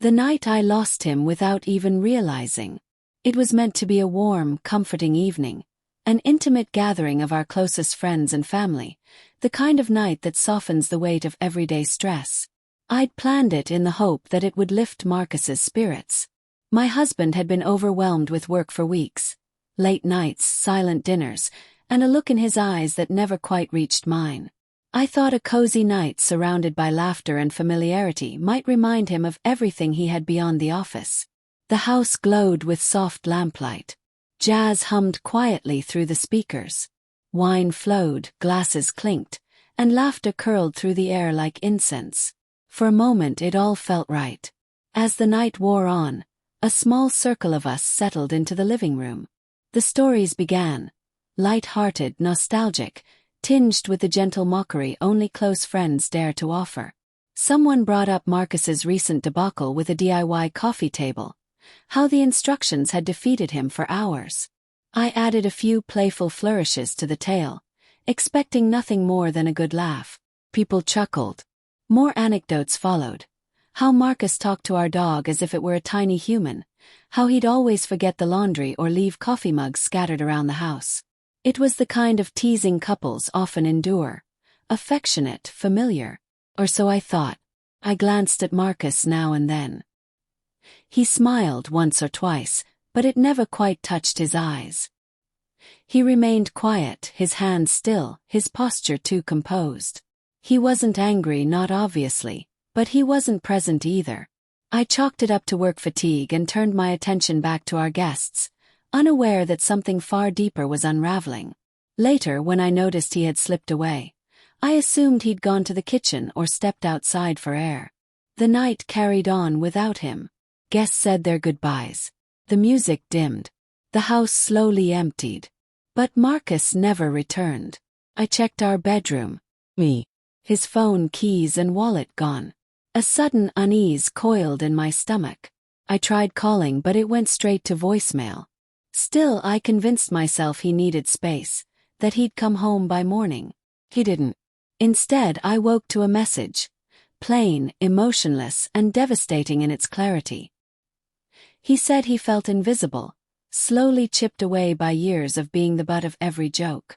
The night I lost him without even realizing. It was meant to be a warm, comforting evening, an intimate gathering of our closest friends and family, the kind of night that softens the weight of everyday stress. I'd planned it in the hope that it would lift Marcus's spirits. My husband had been overwhelmed with work for weeks. Late nights, silent dinners, and a look in his eyes that never quite reached mine. I thought a cozy night surrounded by laughter and familiarity might remind him of everything he had beyond the office. The house glowed with soft lamplight. Jazz hummed quietly through the speakers. Wine flowed, glasses clinked, and laughter curled through the air like incense. For a moment it all felt right. As the night wore on, a small circle of us settled into the living room. The stories began. Light-hearted, nostalgic, tinged with the gentle mockery only close friends dare to offer. Someone brought up Marcus's recent debacle with a DIY coffee table, how the instructions had defeated him for hours. I added a few playful flourishes to the tale, expecting nothing more than a good laugh. People chuckled. More anecdotes followed. How Marcus talked to our dog as if it were a tiny human, how he'd always forget the laundry or leave coffee mugs scattered around the house. It was the kind of teasing couples often endure. Affectionate, familiar. Or so I thought. I glanced at Marcus now and then. He smiled once or twice, but it never quite touched his eyes. He remained quiet, his hands still, his posture too composed. He wasn't angry, not obviously, but he wasn't present either. I chalked it up to work fatigue and turned my attention back to our guests, unaware that something far deeper was unraveling. Later, when I noticed he had slipped away, I assumed he'd gone to the kitchen or stepped outside for air. The night carried on without him. Guests said their goodbyes. The music dimmed. The house slowly emptied. But Marcus never returned. I checked our bedroom. His phone, keys, and wallet gone. A sudden unease coiled in my stomach. I tried calling, but it went straight to voicemail. Still, I convinced myself he needed space, that he'd come home by morning. He didn't. Instead, I woke to a message. Plain, emotionless, and devastating in its clarity. He said he felt invisible, slowly chipped away by years of being the butt of every joke.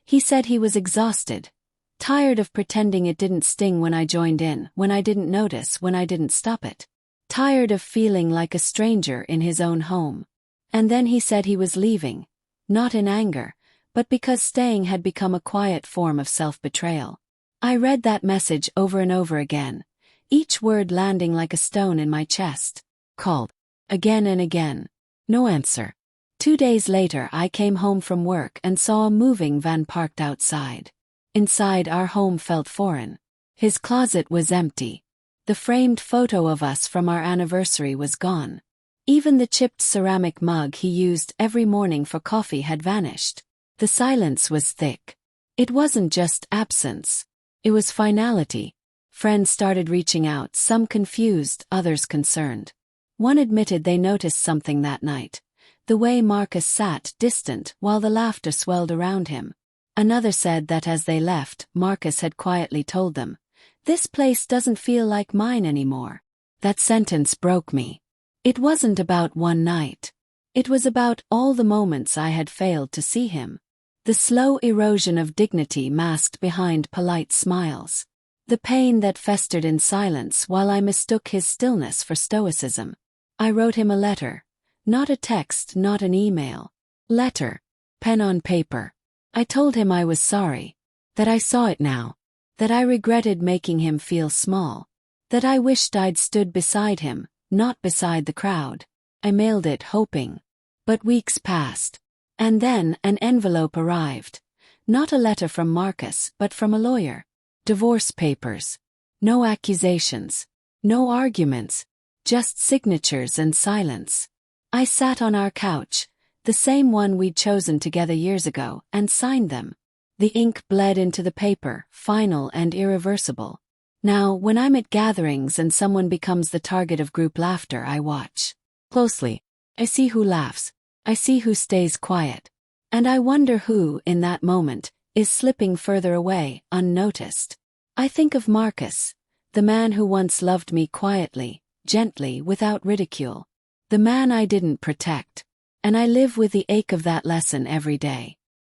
He said he was exhausted, tired of pretending it didn't sting when I joined in, when I didn't notice, when I didn't stop it. Tired of feeling like a stranger in his own home. And then he said he was leaving, not in anger, but because staying had become a quiet form of self-betrayal. I read that message over and over again, each word landing like a stone in my chest. Called. Again and again. No answer. 2 days later I came home from work and saw a moving van parked outside. Inside, our home felt foreign. His closet was empty. The framed photo of us from our anniversary was gone. Even the chipped ceramic mug he used every morning for coffee had vanished. The silence was thick. It wasn't just absence. It was finality. Friends started reaching out, some confused, others concerned. One admitted they noticed something that night. The way Marcus sat, distant, while the laughter swelled around him. Another said that as they left, Marcus had quietly told them, "This place doesn't feel like mine anymore." That sentence broke me. It wasn't about one night. It was about all the moments I had failed to see him. The slow erosion of dignity masked behind polite smiles. The pain that festered in silence while I mistook his stillness for stoicism. I wrote him a letter. Not a text, not an email. Letter. Pen on paper. I told him I was sorry. That I saw it now. That I regretted making him feel small. That I wished I'd stood beside him, not beside the crowd. I mailed it hoping. But weeks passed. And then an envelope arrived. Not a letter from Marcus, but from a lawyer. Divorce papers. No accusations. No arguments. Just signatures and silence. I sat on our couch, the same one we'd chosen together years ago, and signed them. The ink bled into the paper, final and irreversible. Now, when I'm at gatherings and someone becomes the target of group laughter, I watch closely. I see who laughs. I see who stays quiet. And I wonder who, in that moment, is slipping further away, unnoticed. I think of Marcus, the man who once loved me quietly, gently without ridicule. The man I didn't protect. And I live with the ache of that lesson every day.